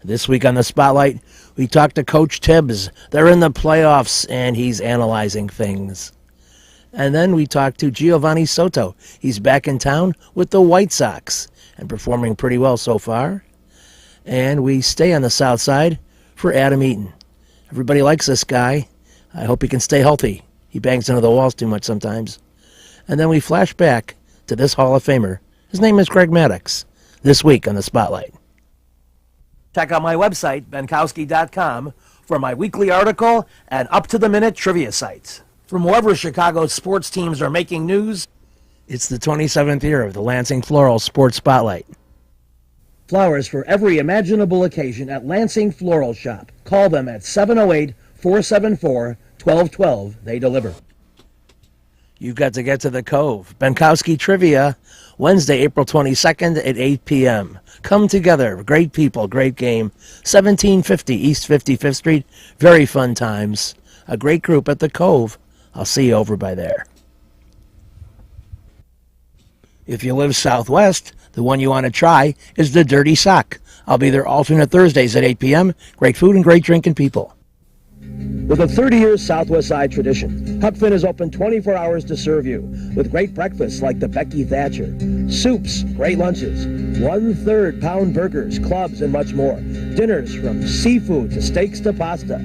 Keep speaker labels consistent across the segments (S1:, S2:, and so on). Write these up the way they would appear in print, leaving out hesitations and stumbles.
S1: This week on the Spotlight, we talk to Coach Tibbs. They're in the playoffs, and he's analyzing things. And then we talk to Giovanni Soto. He's back in town with the White Sox and performing pretty well so far. And we stay on the south side for Adam Eaton. Everybody likes this guy. I hope he can stay healthy. He bangs into the walls too much sometimes. And then we flash back to this Hall of Famer. His name is Greg Maddux. This week on the Spotlight. Check out my website, benkowski.com, for my weekly article and up-to-the-minute trivia sites. From wherever Chicago's sports teams are making news, it's the 27th year of the Lansing Floral Sports Spotlight. Flowers for every imaginable occasion at Lansing Floral Shop. Call them at 708-474-1212. They deliver. You've got to get to the Cove. Benkowski Trivia, Wednesday, April 22nd at 8 p.m. Come together. Great people, great game. 1750 East 55th Street. Very fun times. A great group at the Cove. I'll see you over by there. If you live southwest, the one you want to try is the Dirty Sock. I'll be there alternate Thursdays at 8 p.m. Great food and great drinking people. With a 30-year Southwest Side tradition, Huck Finn is open 24 hours to serve you with great breakfasts like the Becky Thatcher, soups, great lunches, 1/3 pound burgers, clubs, and much more. Dinners from seafood to steaks to pasta,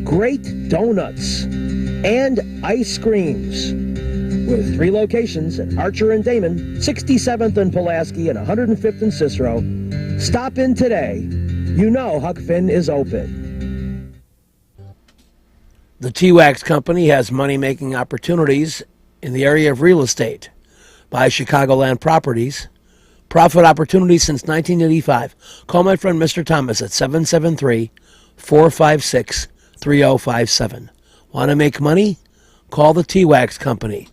S1: great donuts, and ice creams. With 3 locations at Archer and Damon, 67th and Pulaski, and 105th and Cicero. Stop in today. You know Huck Finn is open. The T-Wax Company has money-making opportunities in the area of real estate. Buy Chicagoland properties. Profit opportunities since 1985. Call my friend Mr. Thomas at 773-456-3057. Want to make money? Call the T-Wax Company.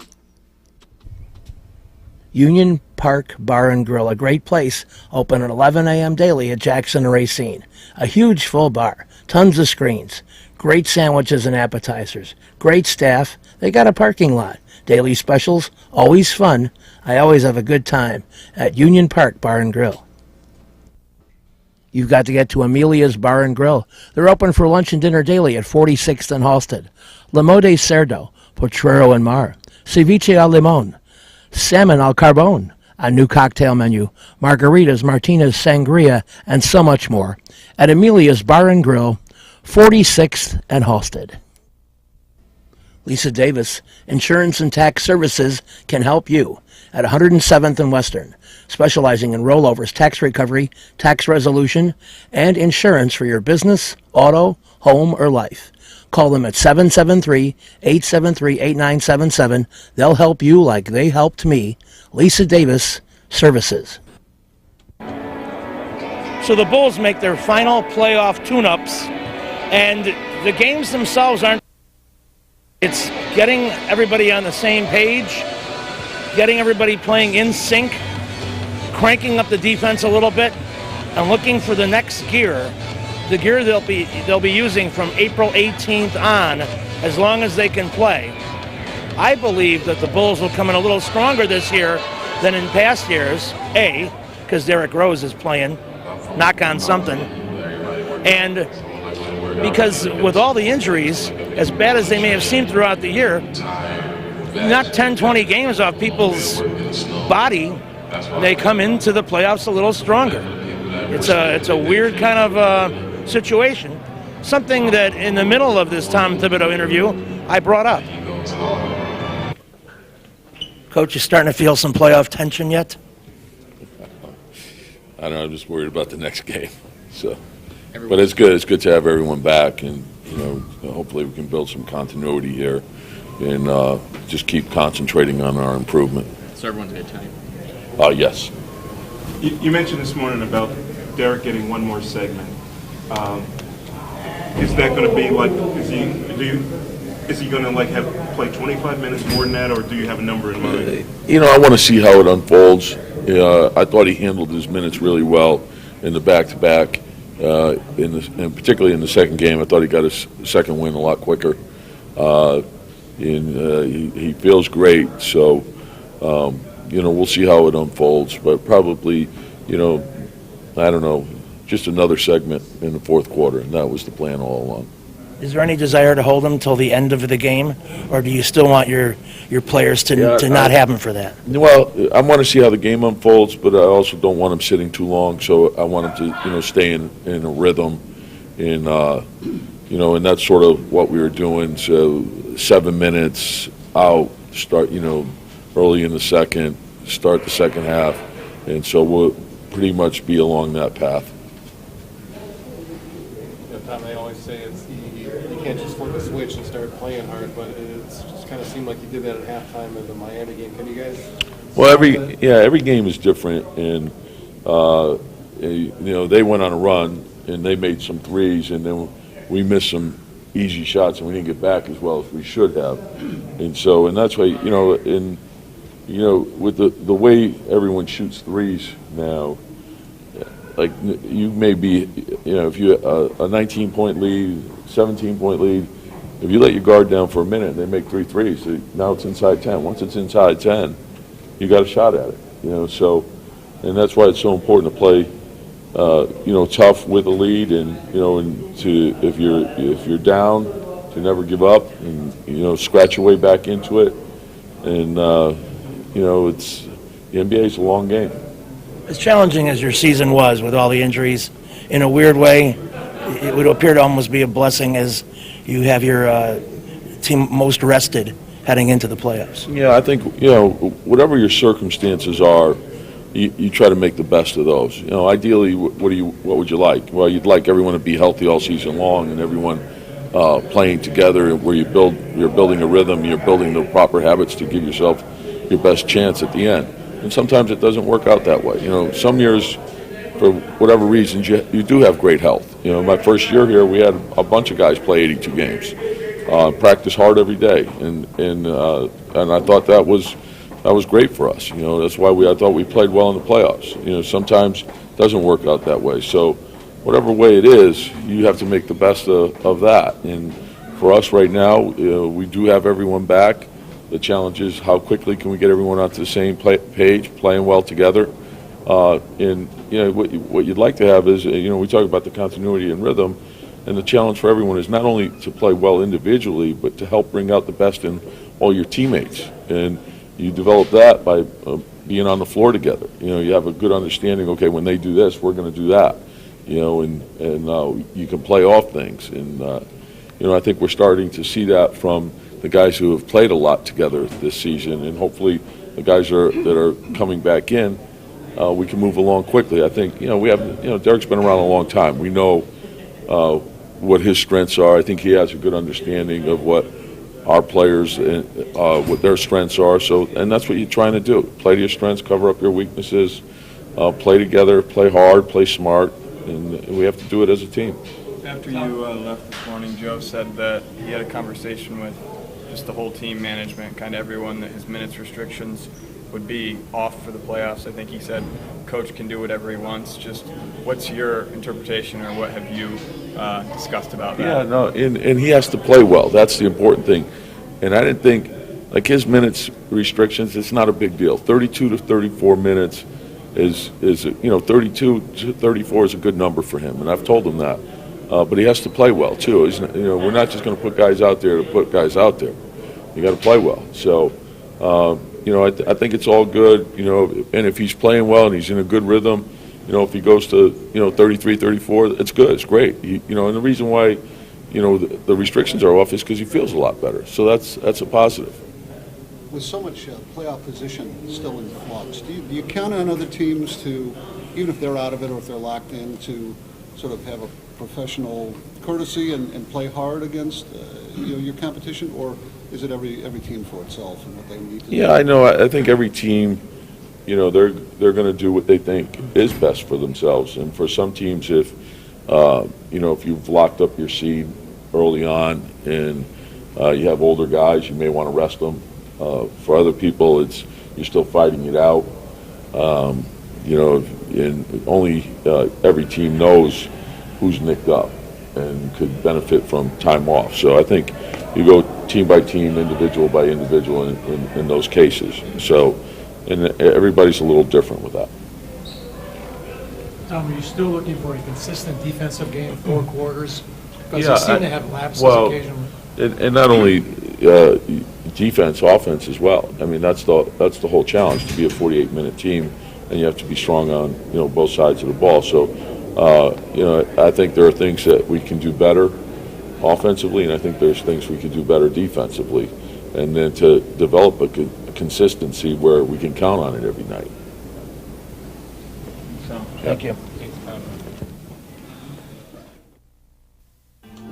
S1: Union Park Bar and Grill, a great place, open at 11 a.m. daily at Jackson and Racine. A huge full bar, tons of screens, great sandwiches and appetizers, great staff. They got a parking lot, daily specials, always fun. I always have a good time at Union Park Bar and Grill. You've got to get to Amelia's Bar and Grill. They're open for lunch and dinner daily at 46th and Halsted. Limode Cerdo, Potrero and Mar, Ceviche al Limon, Salmon al Carbone, a new cocktail menu, margaritas, martinis, sangria, and so much more at Amelia's Bar and Grill, 46th and Halsted. Lisa Davis, Insurance and Tax Services, can help you at 107th and Western, specializing in rollovers, tax recovery, tax resolution, and insurance for your business, auto, home, or life. Call them at 773-873-8977. They'll help you like they helped me. Lisa Davis Services. So the Bulls make their final playoff tune-ups, and the games themselves aren't. It's getting everybody on the same page, getting everybody playing in sync, cranking up the defense a little bit, and looking for the next gear. The gear they'll be using from April 18th on, as long as they can play. I believe that the Bulls will come in a little stronger this year than in past years. A, because Derrick Rose is playing, knock on something, and because with all the injuries, as bad as they may have seemed throughout the year, not 10, 20 games off people's body, they come into the playoffs a little stronger. It's a weird kind of situation, something that in the middle of this Tom Thibodeau interview I brought up. Coach, you starting to feel some playoff tension yet?
S2: I don't know, I'm just worried about the next game. So, but it's good. It's good to have everyone back, and hopefully we can build some continuity here, and just keep concentrating on our improvement.
S3: So everyone's got time.
S2: Yes.
S4: You mentioned this morning about Derrick getting one more segment. Is that going to be like? Is he going to have play 25 minutes more than that, or do you have a number in mind?
S2: I want to see how it unfolds. I thought he handled his minutes really well in the back-to-back, and particularly in the second game. I thought he got his second win a lot quicker. He feels great, so we'll see how it unfolds. But probably, I don't know, just another segment in the fourth quarter, and that was the plan all along.
S1: Is there any desire to hold them till the end of the game, or do you still want your players to not have them for that?
S2: Well, I want to see how the game unfolds, but I also don't want them sitting too long. So I want them to, stay in a rhythm, and that's sort of what we were doing. So 7 minutes out, start, early in the second, start the second half, and so we'll pretty much be along that path.
S3: Tom, they always say you can't just flip a switch and start playing hard, but it's just kind of seemed like you did that at halftime of the Miami game. Can you guys?
S2: Well, every game is different, and they went on a run and they made some threes, and then we missed some easy shots, and we didn't get back as well as we should have, and that's why with the way everyone shoots threes now. Like you may be, if you a 19-point lead, 17-point lead, if you let your guard down for a minute, they make 3 threes. Now it's inside 10. Once it's inside 10, you got a shot at it. So, and that's why it's so important to play, tough with a lead, and if you're down, to never give up, and scratch your way back into it, and it's the NBA is a long game.
S1: As challenging as your season was with all the injuries, in a weird way, it would appear to almost be a blessing as you have your team most rested heading into the playoffs.
S2: Yeah, I think, whatever your circumstances are, you try to make the best of those. Ideally, what would you like? Well, you'd like everyone to be healthy all season long, and everyone playing together, where you're building a rhythm, you're building the proper habits to give yourself your best chance at the end. And sometimes it doesn't work out that way. Some years, for whatever reasons, you do have great health. My first year here, we had a bunch of guys play 82 games, practice hard every day, and I thought that was great for us. That's why I thought we played well in the playoffs. Sometimes it doesn't work out that way. So whatever way it is, you have to make the best of that. And for us right now, we do have everyone back. The challenge is how quickly can we get everyone onto the same page, playing well together. And what you'd like to have is, we talk about the continuity and rhythm, and the challenge for everyone is not only to play well individually, but to help bring out the best in all your teammates. And you develop that by being on the floor together. You have a good understanding. Okay, when they do this, we're going to do that. And you can play off things. And I think we're starting to see that from the guys who have played a lot together this season, and hopefully the guys that are coming back in, we can move along quickly. I think we have Derek's been around a long time. We know what his strengths are. I think he has a good understanding of what our players what their strengths are. So, and that's what you're trying to do: play to your strengths, cover up your weaknesses, play together, play hard, play smart, and we have to do it as a team.
S5: After you left this morning, Joe said that he had a conversation with just the whole team, management, kind of everyone, that his minutes restrictions would be off for the playoffs. I think he said coach can do whatever he wants. Just what's your interpretation, or what have you discussed about that?
S2: Yeah, no, and he has to play well. That's the important thing. And I didn't think, like, his minutes restrictions, it's not a big deal. 32 to 34 minutes is 32 to 34 is a good number for him, and I've told him that. But he has to play well too. We're not just going to put guys out there to put guys out there. You got to play well. So, I think it's all good. And if he's playing well and he's in a good rhythm, if he goes to 33, 34, it's good. It's great. And the reason why the restrictions are off is because he feels a lot better. So that's a positive.
S6: With so much playoff position still in flux, do you count on other teams to, even if they're out of it or if they're locked in, to sort of have a professional courtesy and play hard against your competition, or is it every team for itself and what they need to do?
S2: Yeah, I know. I think every team, they're going to do what they think is best for themselves. And for some teams, if you've locked up your seed early on and you have older guys, you may want to rest them. For other people, you're still fighting it out. And only every team knows who's nicked up and could benefit from time off. So I think you go team by team, individual by individual in those cases. So, and everybody's a little different with that.
S7: Tom, are you still looking for a consistent defensive game, 4 quarters? Because
S2: Yeah,
S7: you seem to have lapses
S2: well,
S7: occasionally.
S2: And not only defense, offense as well. I mean, that's the whole challenge, to be a 48-minute team, and you have to be strong on, both sides of the ball. So, I think there are things that we can do better offensively, and I think there's things we can do better defensively. And then to develop a consistency where we can count on it every night.
S1: Thank you.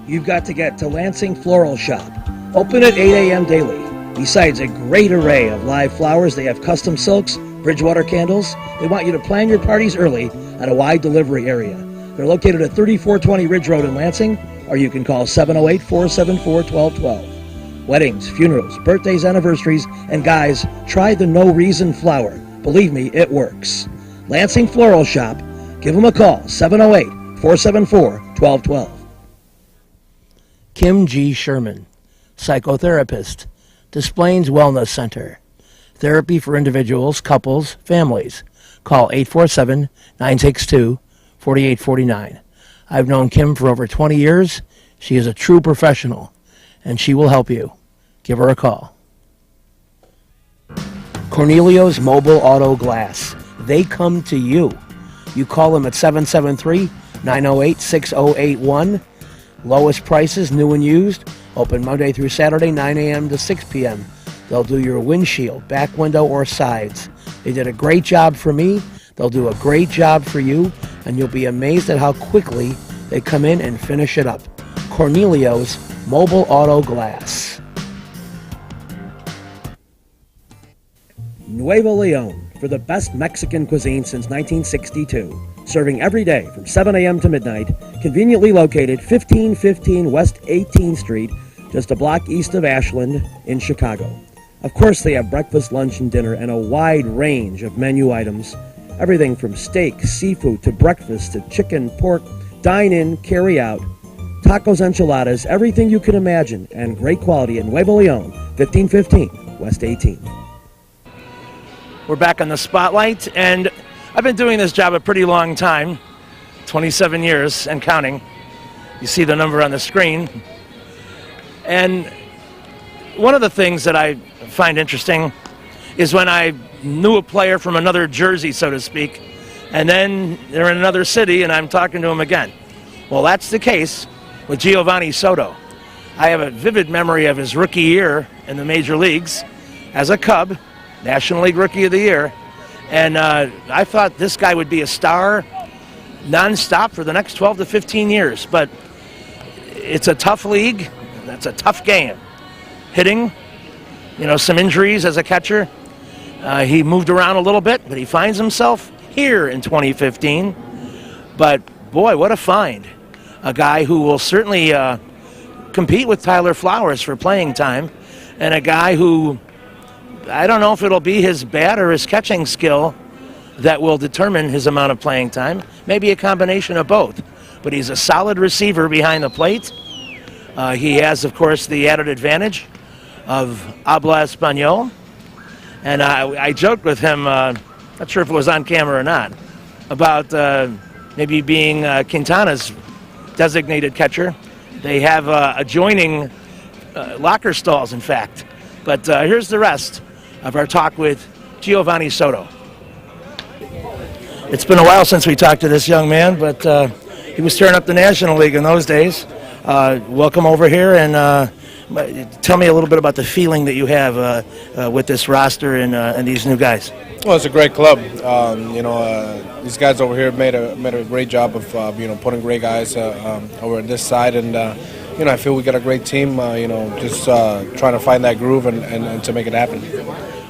S1: You've got to get to Lansing Floral Shop. Open at 8 a.m. daily. Besides a great array of live flowers, they have custom silks, Bridgewater candles. They want you to plan your parties early at a wide delivery area. They're located at 3420 Ridge Road in Lansing, or you can call 708-474-1212. Weddings, funerals, birthdays, anniversaries, and guys, try the No Reason flower. Believe me, it works. Lansing Floral Shop. Give them a call, 708-474-1212. Kim G. Sherman, psychotherapist, Desplaines Wellness Center. Therapy for individuals, couples, families. Call 847-962-4849. I've known Kim for over 20 years. She is a true professional, and she will help you. Give her a call. Cornelio's Mobile Auto Glass. They come to you. You call them at 773-908-6081. Lowest prices, new and used. Open Monday through Saturday, 9 a.m. to 6 p.m. They'll do your windshield, back window, or sides. They did a great job for me. They'll do a great job for you, and you'll be amazed at how quickly they come in and finish it up. Cornelio's Mobile Auto Glass. Nuevo Leon, for the best Mexican cuisine since 1962. Serving every day from 7 a.m. to midnight, conveniently located 1515 West 18th Street, just a block east of Ashland in Chicago. Of course, they have breakfast, lunch, and dinner, and a wide range of menu items. Everything from steak, seafood, to breakfast, to chicken, pork, dine-in, carry-out, tacos, enchiladas, everything you can imagine, and great quality at Nuevo Leon, 1515 West 18th. We're back on the spotlight, and I've been doing this job a pretty long time, 27 years and counting. You see the number on the screen. And one of the things that I find interesting is when I knew a player from another jersey, so to speak, and then they're in another city and I'm talking to him again. Well, that's the case with Giovanni Soto. I have a vivid memory of his rookie year in the major leagues as a Cub, National League Rookie of the Year. And I thought this guy would be a star nonstop for the next 12 to 15 years. But it's a tough league. That's a tough game. Hitting, some injuries as a catcher. He moved around a little bit, but he finds himself here in 2015. But, boy, what a find. A guy who will certainly compete with Tyler Flowers for playing time, and a guy who, I don't know if it'll be his bat or his catching skill that will determine his amount of playing time. Maybe a combination of both. But he's a solid receiver behind the plate. He has, of course, the added advantage of habla español. And I joked with him, not sure if it was on camera or not, about maybe being Quintana's designated catcher. They have adjoining locker stalls, in fact. But here's the rest of our talk with Giovanni Soto. It's been a while since we talked to this young man, but he was tearing up the National League in those days. Welcome over here, and tell me a little bit about the feeling that you have with this roster and these new guys.
S8: Well, it's a great club. These guys over here made a great job of putting great guys over on this side, and I feel we got a great team. Just trying to find that groove and to make it happen.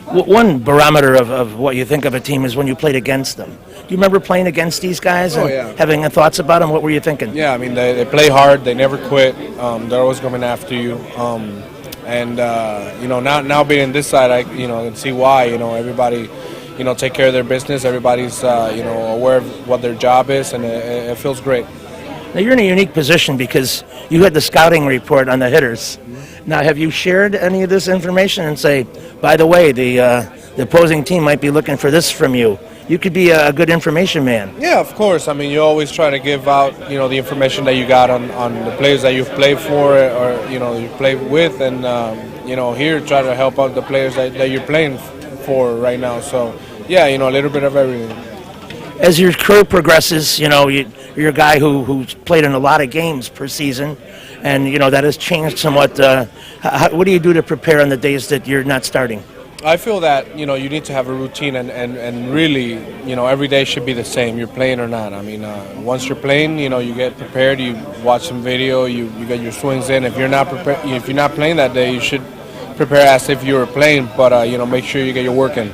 S1: One barometer of what you think of a team is when you played against them. Do you remember playing against these guys and having thoughts about them? What were you thinking?
S8: Yeah, I mean, they play hard. They never quit. They're always coming after you. Now being on this side, I can see why. Everybody, take care of their business. Everybody's, aware of what their job is, and it feels great.
S1: Now, you're in a unique position because you had the scouting report on the hitters. Now, have you shared any of this information and say, by the way, the opposing team might be looking for this from you you could be a good information man.
S8: Yeah, of course. I mean, you always try to give out, the information that you got on the players that you've played for or, you played with. And, here try to help out the players that you're playing for right now. So, yeah, a little bit of everything.
S1: As your career progresses, you're a guy who's played in a lot of games per season. And, that has changed somewhat. What do you do to prepare on the days that you're not starting?
S8: I feel that, you need to have a routine and really, every day should be the same, you're playing or not. I mean, once you're playing, you get prepared, you watch some video, you get your swings in. If you're not playing that day, you should prepare as if you were playing, but, make sure you get your work in.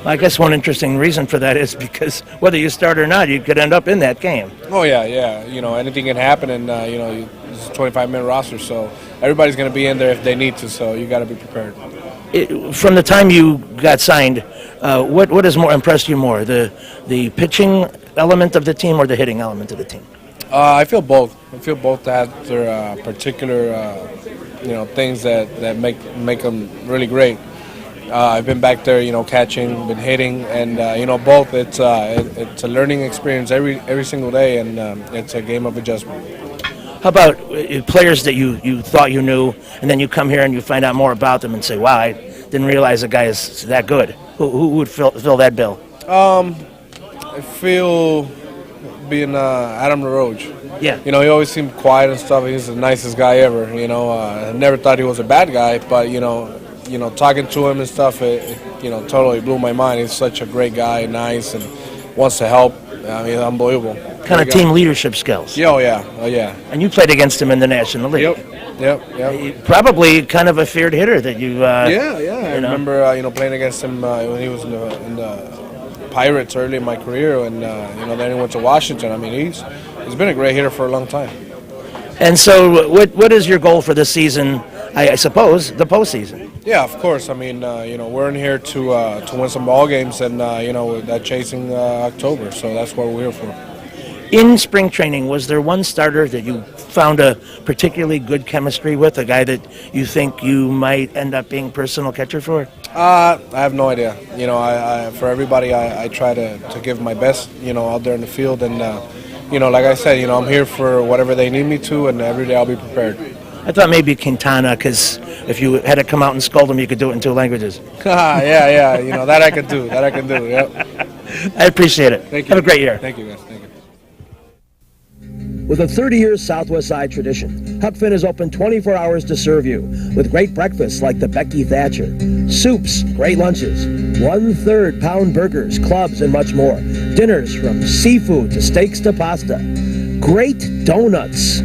S1: I guess one interesting reason for that is because whether you start or not, you could end up in that game.
S8: Oh, yeah. Anything can happen, and, it's a 25-minute roster, so everybody's going to be in there if they need to, so you got to be prepared.
S1: From the time you got signed, what has more impressed you more, the pitching element of the team or the hitting element of the team?
S8: I feel both. I feel both have their particular, things that make them really great. I've been back there, catching, been hitting, and both. It's a learning experience every single day, and it's a game of adjustment.
S1: How about players that you thought you knew, and then you come here and you find out more about them and say, "Wow, I didn't realize the guy is that good." Who would fill that bill?
S8: I feel being Adam LaRoche.
S1: Yeah.
S8: He always seemed quiet and stuff. He's the nicest guy ever. I never thought he was a bad guy, but talking to him and stuff, it totally blew my mind. He's such a great guy, nice, and wants to help. I mean, unbelievable.
S1: Kind of team leadership skills.
S8: Yeah, oh yeah.
S1: And you played against him in the National League.
S8: Yep.
S1: Probably kind of a feared hitter that you.
S8: Yeah. I remember, playing against him when he was in the Pirates early in my career, and then he went to Washington. I mean, he's been a great hitter for a long time.
S1: And so, what is your goal for this season? I suppose the postseason.
S8: Yeah, of course. I mean, we're in here to win some ball games, and that chasing October. So that's what we're here for.
S1: In spring training, was there one starter that you found a particularly good chemistry with, a guy that you think you might end up being personal catcher for?
S8: I have no idea. I for everybody, I try to give my best, out there in the field. And, like I said, I'm here for whatever they need me to, and every day I'll be prepared.
S1: I thought maybe Quintana, because if you had to come out and scold him, you could do it in 2 languages.
S8: Yeah. That I can do. Yep.
S1: I appreciate it.
S8: Thank you.
S1: Have a great year.
S8: Thank you, guys. Thank you.
S9: With a 30-year Southwest Side tradition, Huck Finn is open 24 hours to serve you with great breakfasts like the Becky Thatcher, soups, great lunches, 1/3 pound burgers, clubs, and much more. Dinners from seafood to steaks to pasta, great donuts,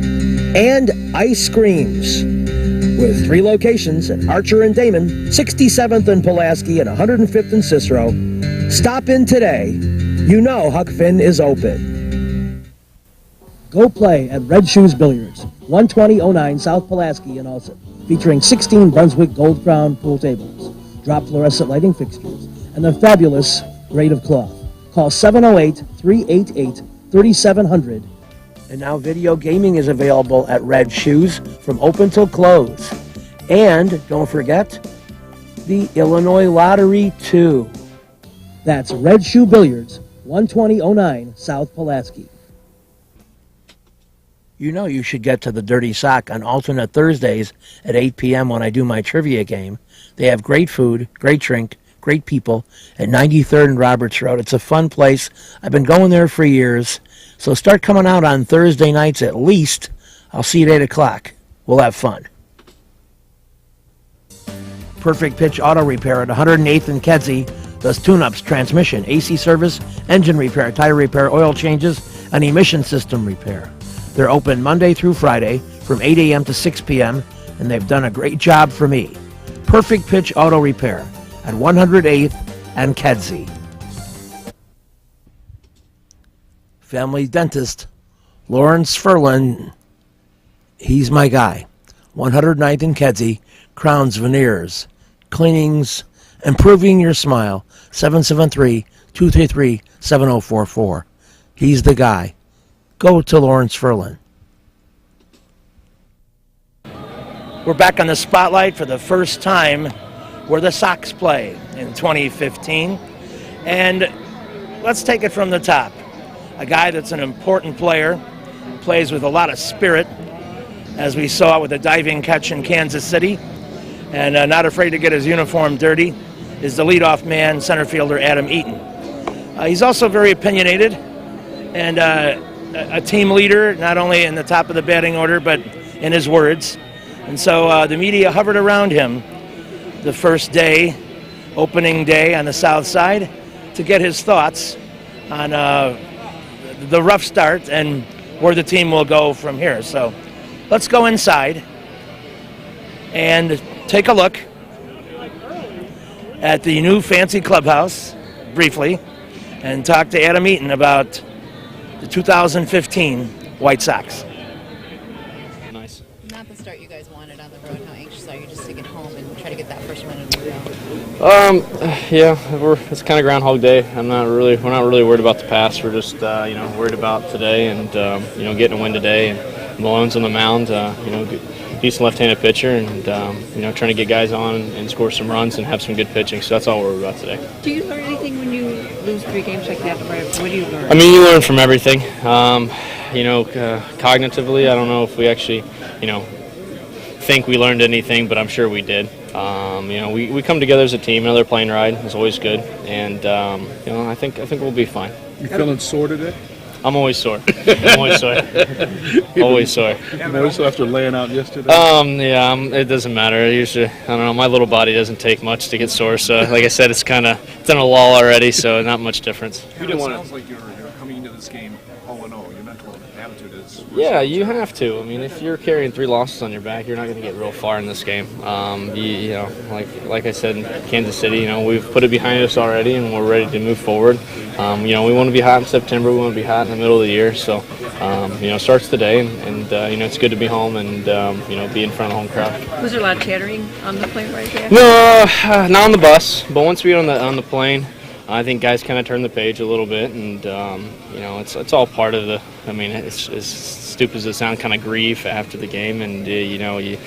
S9: and ice creams. With 3 locations at Archer and Damon, 67th and Pulaski, and 105th and Cicero. Stop in today. You know Huck Finn is open. Go play at Red Shoes Billiards, 12009 South Pulaski in Alsip, featuring 16 Brunswick Gold Crown pool tables, drop fluorescent lighting fixtures, and the fabulous grade of cloth. Call 708-388-3700. And now video gaming is available at Red Shoes from open till close. And don't forget, the Illinois Lottery too. That's Red Shoe Billiards, 12009 South Pulaski. You know you should get to the Dirty Sock on alternate Thursdays at 8 p.m. when I do my trivia game. They have great food, great drink, great people at 93rd and Roberts Road. It's a fun place. I've been going there for years. So start coming out on Thursday nights at least. I'll see you at 8 o'clock. We'll have fun. Perfect Pitch Auto Repair at 108th and Kedzie does tune-ups, transmission, AC service, engine repair, tire repair, oil changes, and emission system repair. They're open Monday through Friday from 8 a.m. to 6 p.m., and they've done a great job for me. Perfect Pitch Auto Repair at 108th and Kedzie. Family dentist, Lawrence Ferlin, he's my guy. 109th and Kedzie, crowns, veneers, cleanings, improving your smile, 773-233-7044. He's the guy. Go to Lawrence Ferlin. We're back on the spotlight for the first time where the Sox play in 2015. And
S1: let's take it from the top. A guy that's an important player, plays with a lot of spirit, as we saw with a diving catch in Kansas City, and not afraid to get his uniform dirty, is the leadoff man, center fielder Adam Eaton. He's also very opinionated and a team leader, not only in the top of the batting order, but in his words. And so the media hovered around him the first day, opening day on the south side, to get his thoughts on the rough start and where the team will go from here. So let's go inside and take a look at the new fancy clubhouse briefly and talk to Adam Eaton about the 2015 White Sox.
S10: Nice. Not the start you guys wanted on the road. How anxious are you just to get home and try to get that first win in the row?
S11: Yeah, it's kind of Groundhog Day. We're not really worried about the past. We're just worried about today and getting a win today. And Malone's on the mound. Decent left-handed pitcher, and trying to get guys on and score some runs and have some good pitching. So that's all we're worried about today.
S10: Do you learn anything when you lose 3 games like that? What do you learn?
S11: I mean, you learn from everything. Cognitively, I don't know if we actually, think we learned anything, but I'm sure we did. We come together as a team. Another plane ride is always good, and I think we'll be fine.
S12: You feeling sore today?
S11: I'm always sore. Always sore. Always sore.
S12: Also after laying out yesterday?
S11: It doesn't matter. Usually, I don't know, my little body doesn't take much to get sore, so like I said, it's in a lull already, so not much difference.
S12: It sounds like you're coming into this game 0-0. Your mental attitude is...
S11: Yeah, you have to. I mean, if you're carrying 3 losses on your back, you're not going to get real far in this game. Like I said, in Kansas City, we've put it behind us already, and we're ready to move forward. We want to be hot in September. We want to be hot in the middle of the year. So, starts today, and it's good to be home and be in front of the home crowd.
S10: Was there a lot of chattering on the plane right there?
S11: No, not on the bus. But once we get on the plane, I think guys kind of turn the page a little bit, and it's all part of the. I mean, it's as stupid as it sounds, kind of grief after the game, and you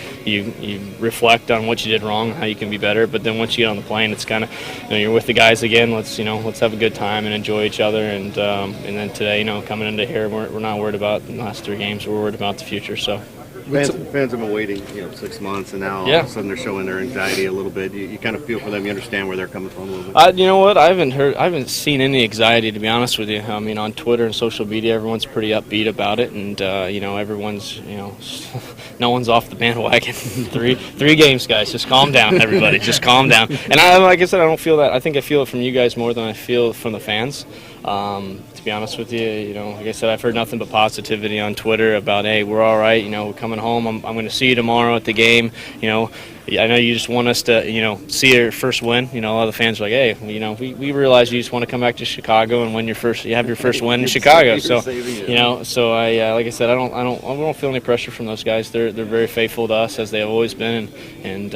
S11: reflect on what you did wrong, how you can be better. But then once you get on the plane, it's kind of you're with the guys again. Let's have a good time and enjoy each other. And then today, coming into here, we're not worried about the last 3 games. We're worried about the future. So.
S13: Fans have been waiting, 6 months, and now all of a sudden they're showing their anxiety a little bit. You kind of feel for them. You understand where they're coming from a little bit.
S11: You know what? I haven't seen any anxiety, to be honest with you. I mean, on Twitter and social media, everyone's pretty upbeat about it, and everyone's, no one's off the bandwagon. three games, guys. Just calm down, everybody. Just calm down. And like I said, I don't feel that. I think I feel it from you guys more than I feel it from the fans. To be honest with you, like I said, I've heard nothing but positivity on Twitter about, hey, we're all right, we're coming home. I'm going to see you tomorrow at the game. I know you just want us to, see your first win. A lot of the fans are like, hey, we realize you just want to come back to Chicago and you have your first win in Chicago. So, so I, like I said, I don't feel any pressure from those guys. They're very faithful to us, as they have always been, and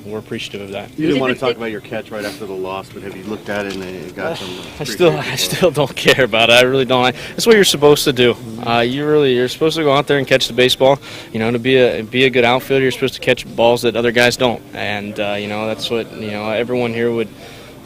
S11: we're appreciative of that.
S13: You didn't want to talk about your catch right after the loss, but have you looked at it and got some?
S11: I still don't care about it. I really don't. That's what you're supposed to do. You're supposed to go out there and catch the baseball. To be a good outfielder, you're supposed to catch balls that other guys don't, and that's what everyone here would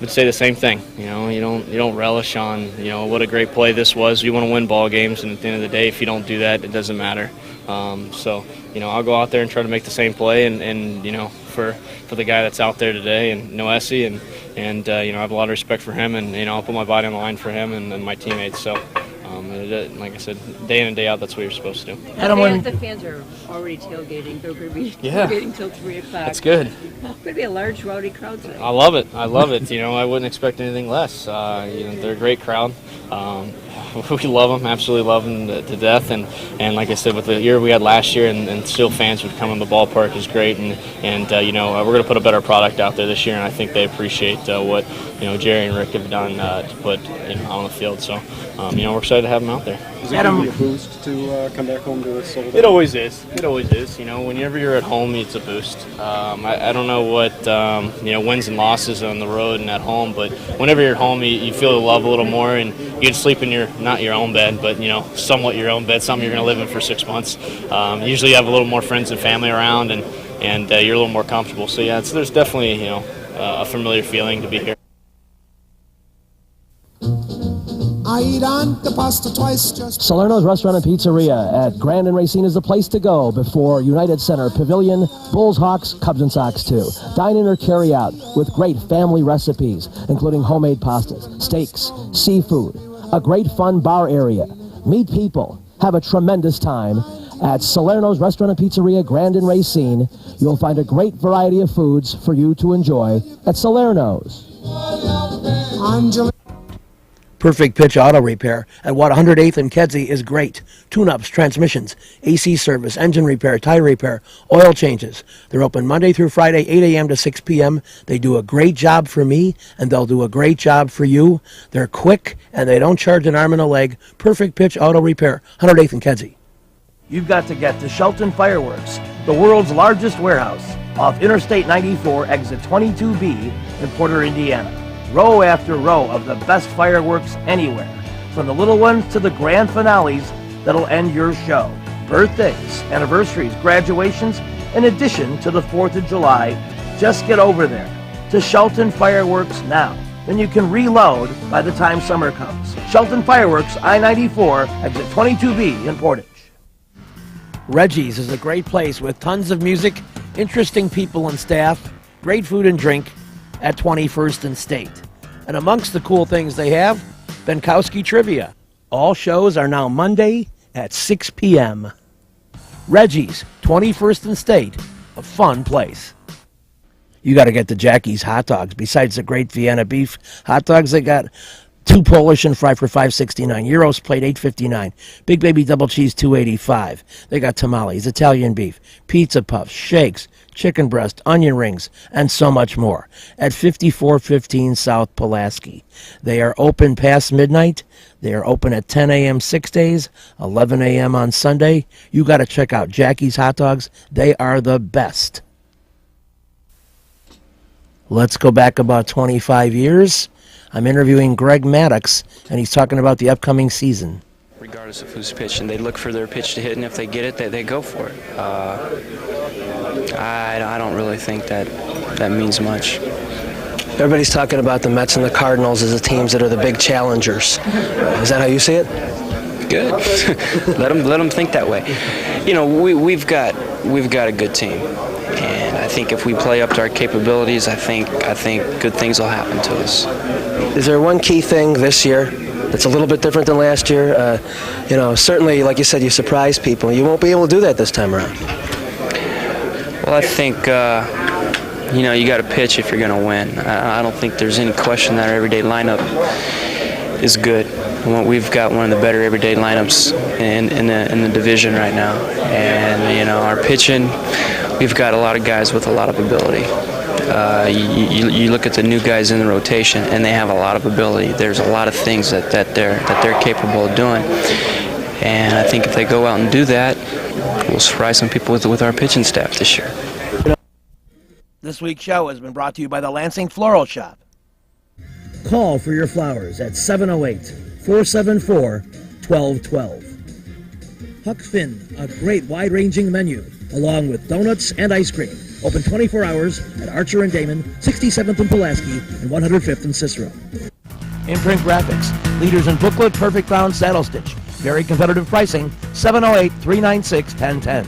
S11: say the same thing. You don't relish on what a great play this was. You want to win ball games, and at the end of the day, if you don't do that, it doesn't matter. So I'll go out there and try to make the same play, and for the guy that's out there today, and Noesi, and I have a lot of respect for him, and I'll put my body on the line for him and my teammates. So. Like I said, day in and day out, that's what you're supposed to do.
S10: The fans are already tailgating. They're going to be tailgating till 3 o'clock.
S11: That's good.
S10: It's going to be a large, rowdy crowd today.
S11: I love it. I wouldn't expect anything less. They're a great crowd. We love them, absolutely love them to death. And like I said, with the year we had last year, and still fans would come in the ballpark is great. And we're going to put a better product out there this year, and I think they appreciate what Jerry and Rick have done to put on the field. So we're excited to have them out there.
S3: Is it going to be a boost to come back home to a sold out?
S11: It always is. It always is. Whenever you're at home, it's a boost. I don't know what wins and losses on the road and at home, but whenever you're at home, you feel the love a little more, and you can sleep in not your own bed, but somewhat your own bed, something you're going to live in for 6 months. Usually you have a little more friends and family around, and you're a little more comfortable. So yeah, there's definitely a familiar feeling to be here.
S14: eat on the pasta twice. Just
S9: Salerno's Restaurant and Pizzeria at Grand and Racine is the place to go before United Center Pavilion, Bulls, Hawks, Cubs, and Sox too. Dine in or carry out with great family recipes, including homemade pastas, steaks, seafood, a great fun bar area. Meet people. Have a tremendous time at Salerno's Restaurant and Pizzeria, Grand and Racine. You'll find a great variety of foods for you to enjoy at Salerno's. Perfect Pitch Auto Repair at 108th and Kedzie is great. Tune-ups, transmissions, AC service, engine repair, tire repair, oil changes. They're open Monday through Friday, 8 a.m. to 6 p.m. They do a great job for me, and they'll do a great job for you. They're quick, and they don't charge an arm and a leg. Perfect Pitch Auto Repair, 108th and Kedzie. You've got to get to Shelton Fireworks, the world's largest warehouse, off Interstate 94, exit 22B in Porter, Indiana. Row after row of the best fireworks anywhere, from the little ones to the grand finales that'll end your show. Birthdays, anniversaries, graduations, in addition to the 4th of July. Just get over there to Shelton Fireworks now. Then you can reload by the time summer comes. Shelton Fireworks, I-94, exit 22B in Portage. Reggie's is a great place with tons of music, interesting people and staff, great food and drink at 21st and State. And amongst the cool things they have, Benkowski Trivia. All shows are now Monday at 6 p.m. Reggie's, 21st and State, a fun place. You got to get the Jackie's hot dogs. Besides the great Vienna beef hot dogs, they got 2 Polish and fry for $5.69. Euros plate $8.59. Big Baby double cheese $2.85. They got tamales, Italian beef, pizza puffs, shakes, chicken breast, onion rings, and so much more at 5415 South Pulaski. They are open past midnight. They are open at 10 a.m. 6 days, 11 a.m. on Sunday. You got to check out Jackie's hot dogs. They are the best. Let's go back about 25 years. I'm interviewing Greg Maddux, and he's talking about the upcoming season.
S15: Regardless of who's pitching, they look for their pitch to hit, and if they get it, they go for it. I don't really think that means much.
S9: Everybody's talking about the Mets and the Cardinals as the teams that are the big challengers. Is that how you see it?
S15: Good. let them think that way. You know, we've got a good team, and I think if we play up to our capabilities, I think good things will happen to us.
S9: Is there one key thing this year that's a little bit different than last year? Certainly, like you said, you surprised people. You won't be able to do that this time around.
S15: Well, I think, you got to pitch if you're going to win. I don't think there's any question that our everyday lineup is good. We've got one of the better everyday lineups in the division right now. And, our pitching, we've got a lot of guys with a lot of ability. You look at the new guys in the rotation, and they have a lot of ability. There's a lot of things that they're capable of doing. And I think if they go out and do that, we'll surprise some people with our pitching staff this year.
S9: This week's show has been brought to you by the Lansing Floral Shop. Call for your flowers at 708-474-1212. Huck Finn, a great wide-ranging menu, along with donuts and ice cream. Open 24 hours at Archer and Damon, 67th and Pulaski, and 105th and Cicero. Imprint Graphics, leaders in booklet, perfect bound saddle stitch. Very competitive pricing, 708-396-1010.